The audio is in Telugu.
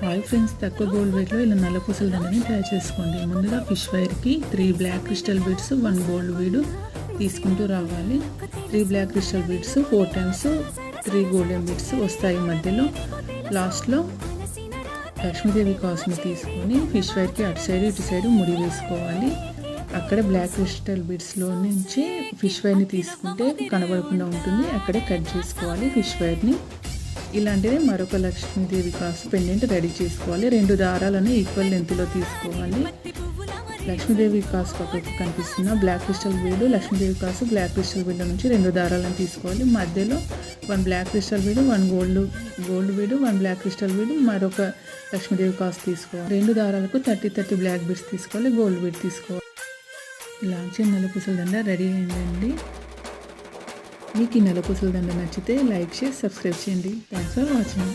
హాయ్ ఫ్రెండ్స్, తక్కువ గోల్డ్ వెయిట్లో ఇలా నల్ల పూసల దండని తయారు చేసుకోండి. ముందుగా ఫిష్ వైర్కి 3 black crystal beads 1 gold bead తీసుకుంటూ రావాలి. 3 black crystal beads 4 times 3 golden beads వస్తాయి. మధ్యలో లాస్ట్లో లక్ష్మీదేవి కాసుని తీసుకొని ఫిష్ వైర్కి అటు సైడ్ ఇటు సైడ్ ముడి వేసుకోవాలి. అక్కడ బ్లాక్ క్రిస్టల్ బీడ్స్లో నుంచి ఫిష్ వైర్ని తీసుకుంటే కనబడకుండా ఉంటుంది. అక్కడే కట్ చేసుకోవాలి ఫిష్ వైర్ని. ఇలాంటిదే మరొక లక్ష్మీదేవి కాసు పెండెంట్ రెడీ చేసుకోవాలి. 2 దారాలను ఈక్వల్ లెంత్లో తీసుకోవాలి. లక్ష్మీదేవి కాసు పక్కకు కనిపిస్తున్న బ్లాక్ క్రిస్టల్ బీడు, లక్ష్మీదేవి కాసు బ్లాక్ క్రిస్టల్ బీడు నుంచి 2 దారాలను తీసుకోవాలి. మధ్యలో 1 బ్లాక్ క్రిస్టల్ బీడు, 1 గోల్డ్ బీడు, 1 బ్లాక్ క్రిస్టల్ బీడు, మరొక లక్ష్మీదేవి కాసు తీసుకోవాలి. 2 దారాలకు 30 బ్లాక్ బీడ్స్ తీసుకోవాలి, గోల్డ్ బీడ్ తీసుకోవాలి. ఇలాంటి నల్ల పూసల దండ రెడీ అయిందండి. మీకు ఈ నల్ల పూసల దండ నచ్చితే లైక్ చేసి సబ్స్క్రైబ్ చేయండి. Thanks for watching.